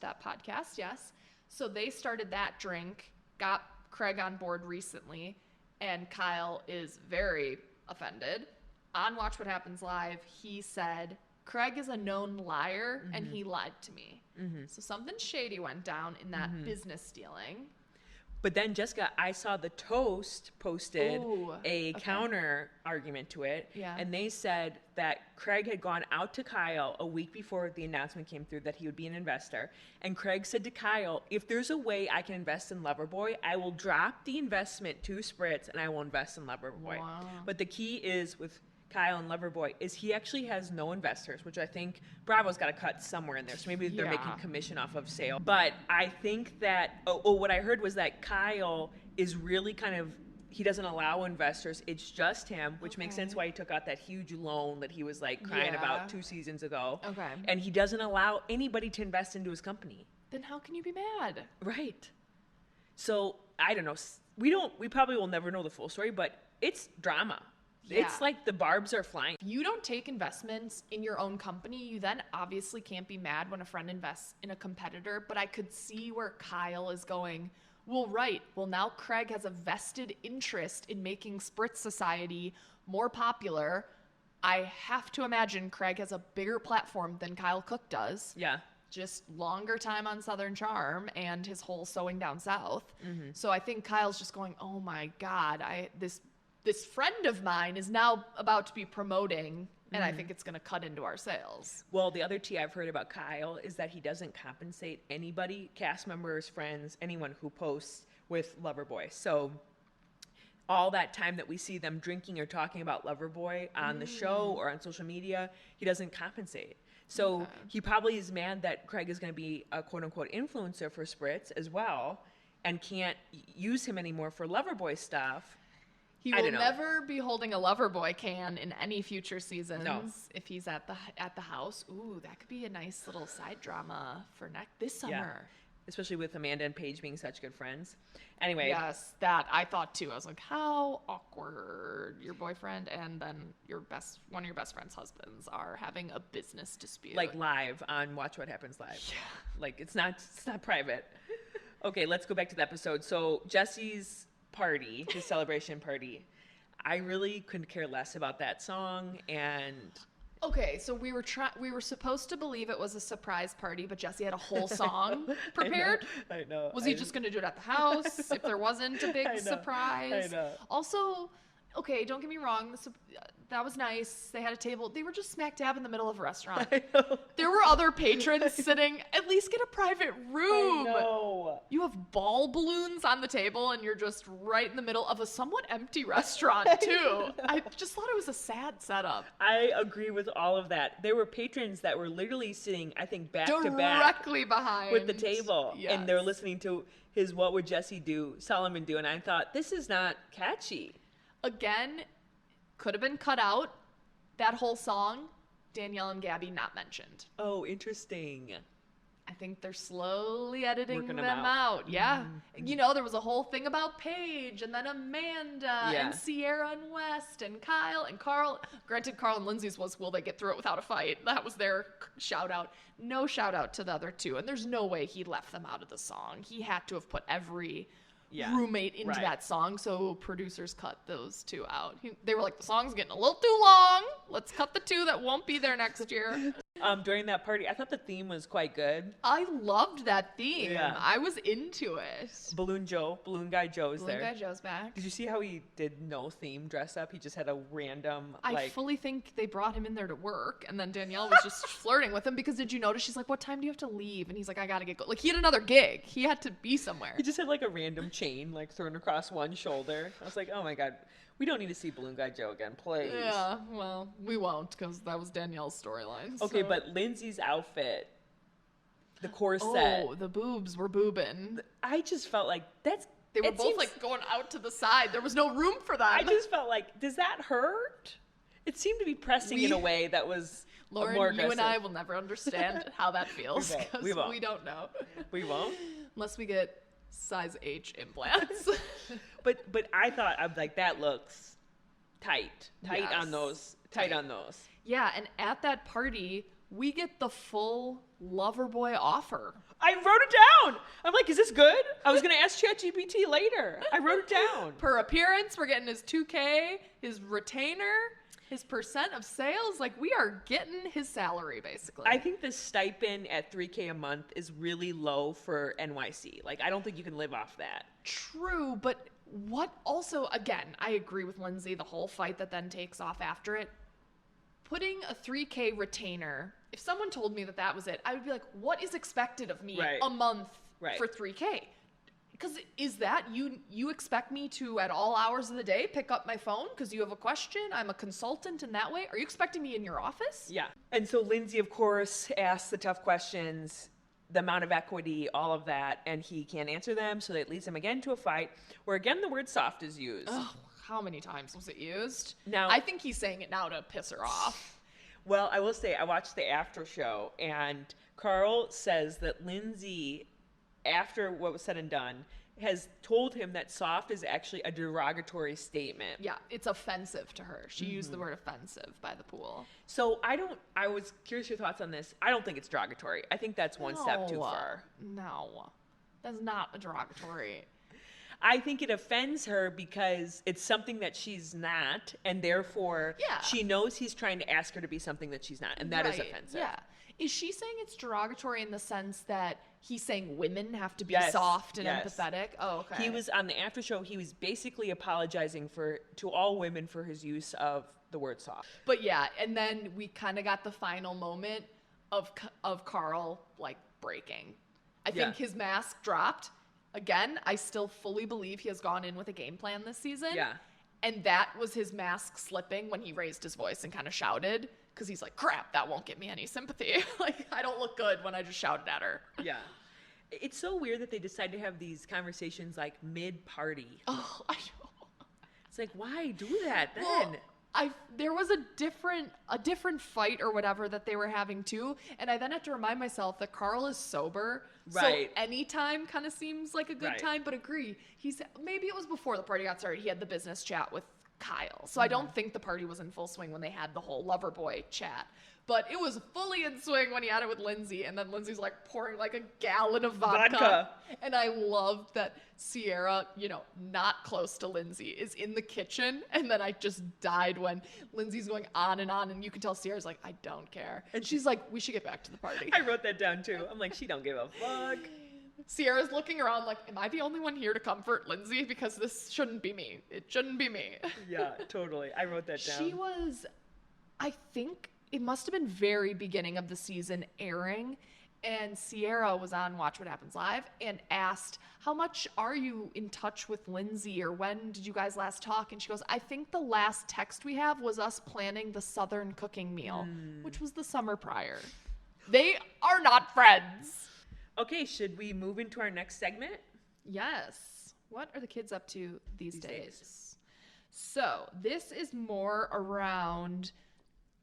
that podcast, yes. So they started that drink, got Craig on board recently, and Kyle is very offended. On Watch What Happens Live, he said, Craig is a known liar, and he lied to me. So something shady went down in that business dealing. But then, Jessica, I saw The Toast posted a counter argument to it. Yeah. And they said that Craig had gone out to Kyle a week before the announcement came through that he would be an investor. And Craig said to Kyle, if there's a way I can invest in Loverboy, I will drop the investment to Spritz and I will invest in Loverboy. Wow. But the key is with Kyle and Loverboy is he actually has no investors, which I think Bravo's got to cut somewhere in there. So maybe they're making commission off of sale. But I think that, what I heard was that Kyle is really kind of, he doesn't allow investors. It's just him, which makes sense why he took out that huge loan that he was like crying about 2 seasons ago. Okay. And he doesn't allow anybody to invest into his company. Then how can you be mad? Right. So I don't know. We probably will never know the full story, but it's drama. Yeah. It's like the barbs are flying. If you don't take investments in your own company, you then obviously can't be mad when a friend invests in a competitor. But I could see where Kyle is going, well, right. Well, now Craig has a vested interest in making Spritz Society more popular. I have to imagine Craig has a bigger platform than Kyle Cook does. Yeah. Just longer time on Southern Charm and his whole Sewing Down South. So I think Kyle's just going, oh my God, this friend of mine is now about to be promoting, and I think it's going to cut into our sales. Well, the other tea I've heard about Kyle is that he doesn't compensate anybody, cast members, friends, anyone who posts with Loverboy. So all that time that we see them drinking or talking about Loverboy on the show or on social media, he doesn't compensate. So he probably is mad that Craig is going to be a quote-unquote influencer for Spritz as well and can't use him anymore for Loverboy stuff. He will never be holding a Loverboy can in any future seasons if he's at the house. Ooh, that could be a nice little side drama for this summer. especially with Amanda and Paige being such good friends. Anyway. Yes, that I thought too. I was like, how awkward. Your boyfriend and then one of your best friend's husbands are having a business dispute. Like live on Watch What Happens Live. Yeah. Like it's not private. Okay, let's go back to the episode. So Jesse's party, his celebration party, I really couldn't care less about that song. And okay, so we were supposed to believe it was a surprise party, but Jesse had a whole song prepared. I know. Was he just going to do it at the house if there wasn't a big surprise? I know. Also, okay, don't get me wrong. That was nice. They had a table. They were just smack dab in the middle of a restaurant. I know. There were other patrons sitting. At least get a private room. I know. You have ball balloons on the table, and you're just right in the middle of a somewhat empty restaurant, too. I just thought it was a sad setup. I agree with all of that. There were patrons that were literally sitting, I think, back to back. Directly behind. With the table. Yes. And they're listening to his What Would Jesse Do, Solomon Do. And I thought, this is not catchy. Again, could have been cut out. That whole song, Danielle and Gabby not mentioned. Oh, interesting. I think they're slowly editing Working them them out. Yeah. Mm-hmm. You know, there was a whole thing about Paige and then Amanda and Sierra and West and Kyle and Carl. Granted, Carl and Lindsay's was, will they get through it without a fight? That was their shout out. No shout out to the other two. And there's no way he left them out of the song. He had to have put every roommate into that song, so producers cut those two out. They were like, the song's getting a little too long. Let's cut the two that won't be there next year. During that party, I thought the theme was quite good. I loved that theme. Yeah. I was into it. Balloon Guy Joe's there. Balloon Guy Joe's back. Did you see how he did no theme dress up? He just had a random, I fully think they brought him in there to work, and then Danielle was just flirting with him because did you notice? She's like, what time do you have to leave? And he's like, I gotta get like he had another gig. He had to be somewhere. He just had like a random chain like thrown across one shoulder. I was like, oh my God, we don't need to see Balloon Guy Joe again, please. Yeah, well, we won't because that was Danielle's storyline. Okay, but Lindsay's outfit, the corset. Oh, the boobs were boobing. I just felt like they were both like going out to the side. There was no room for that. I just felt like, does that hurt? It seemed to be pressing in a way that was Lauren, more aggressive. you and I will never understand how that feels because we don't know. We won't? Unless we get size H implants. But I thought, I'm like, that looks tight on those. Yeah, and at that party, we get the full Loverboy offer. I wrote it down. I'm like, is this good? I was going to ask ChatGPT later. I wrote it down. Per appearance, we're getting his 2K, his retainer, his percent of sales. Like, we are getting his salary, basically. I think the stipend at $3K a month is really low for NYC. Like, I don't think you can live off that. True, but what also, again, I agree with Lindsay, the whole fight that then takes off after it. Putting a 3K retainer, if someone told me that that was it, I would be like, what is expected of me a month for 3K? Because is that, you expect me to, at all hours of the day, pick up my phone because you have a question? I'm a consultant in that way? Are you expecting me in your office? Yeah. And so Lindsay, of course, asks the tough questions, the amount of equity, all of that, and he can't answer them, so that leads him again to a fight where, again, the word soft is used. Oh, how many times was it used? Now, I think he's saying it now to piss her off. Well, I will say, I watched the after show, and Carl says that Lindsay, after what was said and done, has told him that soft is actually a derogatory statement. Yeah, it's offensive to her. She used the word offensive by the pool. So I was curious your thoughts on this. I don't think it's derogatory. I think that's one step too far. No, that's not a derogatory. I think it offends her because it's something that she's not, and therefore she knows he's trying to ask her to be something that she's not, and that is offensive. Yeah. Is she saying it's derogatory in the sense that he's saying women have to be soft and empathetic? Oh, okay. He was on the after show. He was basically apologizing to all women for his use of the word soft. But yeah, and then we kind of got the final moment of Carl like breaking. I think his mask dropped. Again, I still fully believe he has gone in with a game plan this season. Yeah. And that was his mask slipping when he raised his voice and kind of shouted. Because he's like, crap, that won't get me any sympathy. Like, I don't look good when I just shouted at her. Yeah. It's so weird that they decide to have these conversations like mid-party. Oh, I know. It's like, why do that then? Well, There was a different fight or whatever that they were having too, and I then had to remind myself that Carl is sober, right? So any time kind of seems like a good time. But agree, maybe it was before the party got started. He had the business chat with Kyle, so I don't think the party was in full swing when they had the whole lover boy chat. But it was fully in swing when he had it with Lindsay, and then Lindsay's like pouring like a gallon of vodka. And I loved that Sierra, not close to Lindsay, is in the kitchen, and then I just died when Lindsay's going on, and you can tell Sierra's like, I don't care. And she's like, we should get back to the party. I wrote that down too. I'm like, she don't give a fuck. Sierra's looking around like, am I the only one here to comfort Lindsay? Because this shouldn't be me. It shouldn't be me. Yeah, totally. I wrote that down. She was, I think, it must have been very beginning of the season airing, and Sierra was on Watch What Happens Live and asked, how much are you in touch with Lindsay, or when did you guys last talk? And she goes, I think the last text we have was us planning the Southern cooking meal, which was the summer prior. They are not friends. Okay, should we move into our next segment? Yes. What are the kids up to these days? So this is more around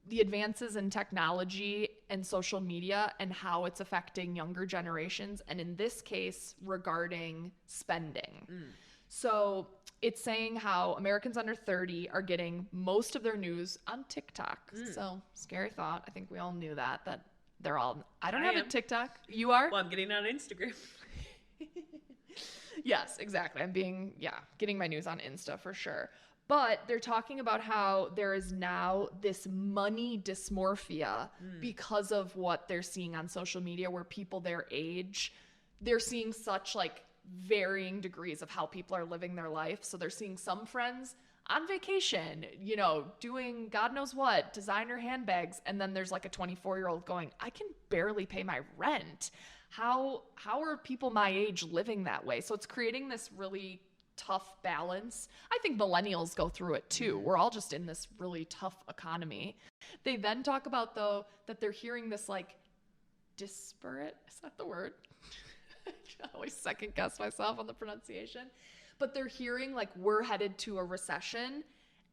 the advances in technology and social media and how it's affecting younger generations, and in this case regarding spending. So it's saying how Americans under 30 are getting most of their news on TikTok. So scary thought. I think we all knew that they're all, I don't have a TikTok. You are? Well, I'm getting on Instagram. Yes, exactly. I'm getting my news on Insta for sure. But they're talking about how there is now this money dysmorphia because of what they're seeing on social media, where people their age, they're seeing such like varying degrees of how people are living their life. So they're seeing some friends on vacation, doing God knows what, designer handbags. And then there's like a 24-year-old going, I can barely pay my rent. How are people my age living that way? So it's creating this really tough balance. I think millennials go through it too. We're all just in this really tough economy. They then talk about, though, that they're hearing this like disparate, is that the word? I always second guess myself on the pronunciation. But they're hearing like we're headed to a recession,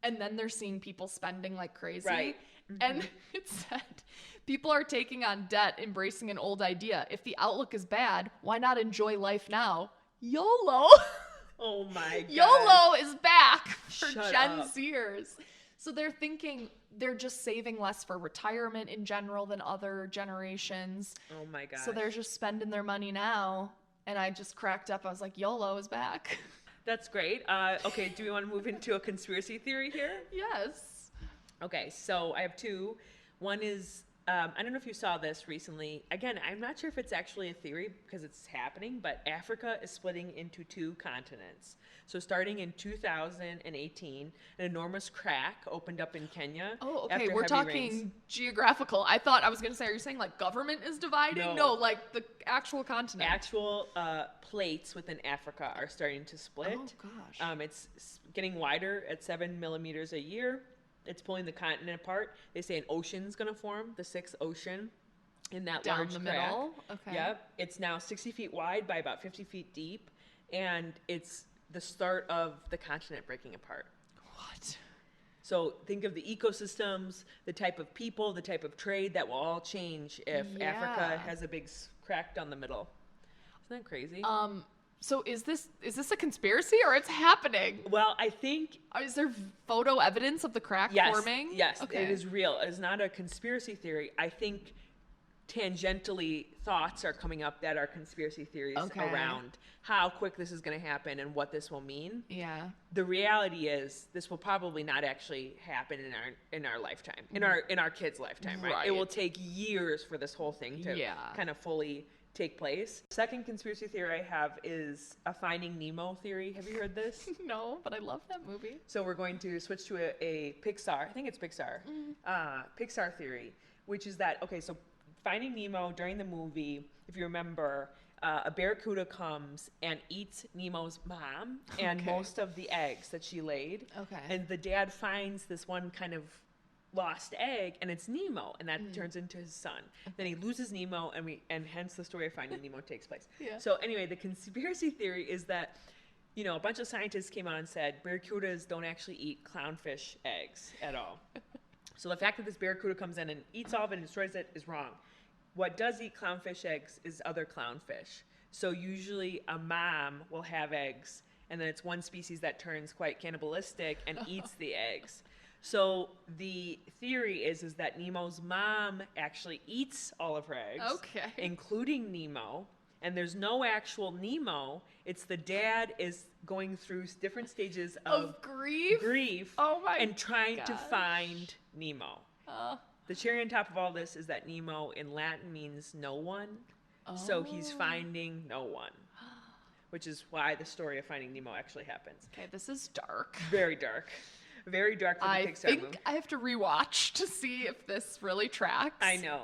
and then they're seeing people spending like crazy. Right. And it said, people are taking on debt, embracing an old idea. If the outlook is bad, why not enjoy life now? YOLO. Oh my God. YOLO is back for Shut Gen up. Zers. So they're thinking they're just saving less for retirement in general than other generations. Oh my God. So they're just spending their money now. And I just cracked up. I was like, YOLO is back. That's great. Okay, do we want to move into a conspiracy theory here? Yes. Okay, so I have two. One is, I don't know if you saw this recently. Again, I'm not sure if it's actually a theory because it's happening, but Africa is splitting into two continents. So starting in 2018, an enormous crack opened up in Kenya. Oh, okay. After We're heavy talking rains. geographical. I was going to say, are you saying like government is dividing? No, like the actual continent. Actual plates within Africa are starting to split. Oh, gosh. It's getting wider at 7 millimeters a year. It's pulling the continent apart. They say an ocean's going to form, the sixth ocean, in that Down large the crack. middle? Okay. Yep. It's now 60 feet wide by about 50 feet deep, and it's the start of the continent breaking apart. What? So think of the ecosystems, the type of people, the type of trade that will all change if Africa has a big crack down the middle. Isn't that crazy? So is this a conspiracy or it's happening? Well, I think... Is there photo evidence of the crack forming? Yes, okay. It is real. It is not a conspiracy theory. I think tangentially thoughts are coming up that are conspiracy theories around how quick this is going to happen and what this will mean. Yeah. The reality is this will probably not actually happen in our lifetime, in our kids' lifetime, right? It will take years for this whole thing to kind of fully take place. Second conspiracy theory I have is a Finding Nemo theory. Have you heard this? No, but I love that movie. So we're going to switch to a Pixar. I think it's Pixar. Pixar theory, which is that, okay, so Finding Nemo, during the movie, if you remember, a barracuda comes and eats Nemo's mom and most of the eggs that she laid. Okay. And the dad finds this one kind of lost egg, and it's Nemo, and that turns into his son. Then he loses Nemo, and hence the story of Finding Nemo takes place. Yeah. So anyway, the conspiracy theory is that a bunch of scientists came out and said barracudas don't actually eat clownfish eggs at all. So the fact that this barracuda comes in and eats all of it and destroys it is wrong. What does eat clownfish eggs is other clownfish. So usually a mom will have eggs, and then it's one species that turns quite cannibalistic and eats the eggs. So the theory is that Nemo's mom actually eats all of her eggs, including Nemo. And there's no actual Nemo. It's the dad is going through different stages of grief and trying to find Nemo. The cherry on top of all this is that Nemo in Latin means no one. So he's finding no one, which is why the story of Finding Nemo actually happens. Okay, this is dark. Very dark. Very dark for the Pixar movie. I have to rewatch to see if this really tracks. I know.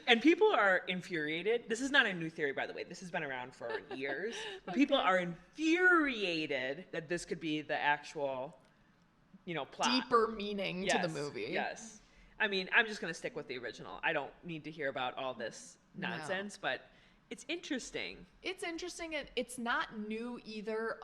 And people are infuriated. This is not a new theory, by the way. This has been around for years. But people are infuriated that this could be the actual, plot. Deeper meaning to the movie. Yes. I mean, I'm just going to stick with the original. I don't need to hear about all this nonsense, but it's interesting. It's interesting, and it's not new either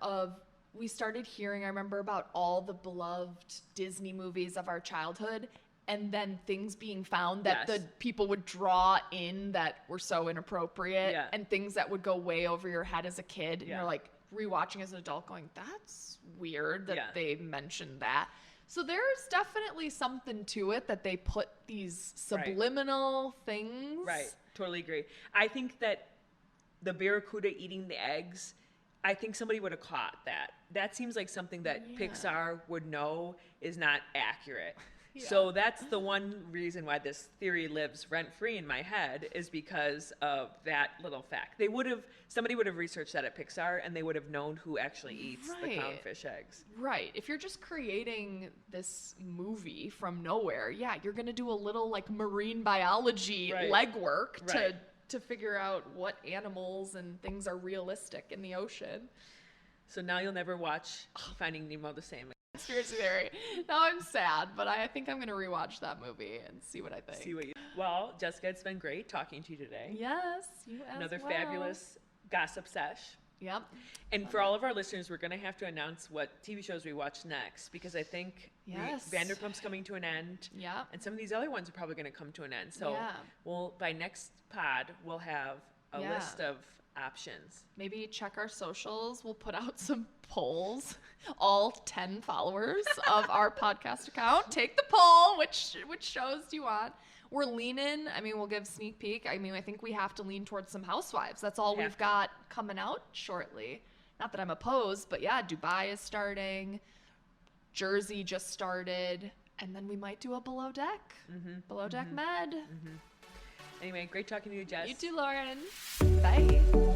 we started hearing, I remember, about all the beloved Disney movies of our childhood, and then things being found that the people would draw in that were so inappropriate, and things that would go way over your head as a kid. And you're like rewatching as an adult going, that's weird that they mentioned that. So there's definitely something to it that they put these subliminal things. Right. Totally agree. I think that the barracuda eating the eggs, I think somebody would have caught that. That seems like something that Pixar would know is not accurate. So that's the one reason why this theory lives rent-free in my head, is because of that little fact. Somebody would have researched that at Pixar, and they would have known who actually eats the clownfish eggs. Right. If you're just creating this movie from nowhere, you're going to do a little marine biology legwork to figure out what animals and things are realistic in the ocean. So now you'll never watch Finding Nemo the same. Conspiracy theory. Now I'm sad, but I think I'm going to rewatch that movie and see what I think. Well, Jessica, it's been great talking to you today. Yes, you as Another well. fabulous gossip sesh. Yep. And for all of our listeners, we're going to have to announce what TV shows we watch next, because I think Vanderpump's coming to an end. Yeah. And some of these other ones are probably going to come to an end. So by next pod, we'll have a list of options. Maybe check our socials. We'll put out some polls. All 10 followers of our podcast account, take the poll. Which shows do you want? We're leaning. I mean, we'll give sneak peek. I mean, I think we have to lean towards some Housewives. That's all we've got coming out shortly. Not that I'm opposed, but Dubai is starting. Jersey just started. And then we might do a Below Deck. Below Deck Med. Anyway, great talking to you, Jess. You too, Lauren. Bye.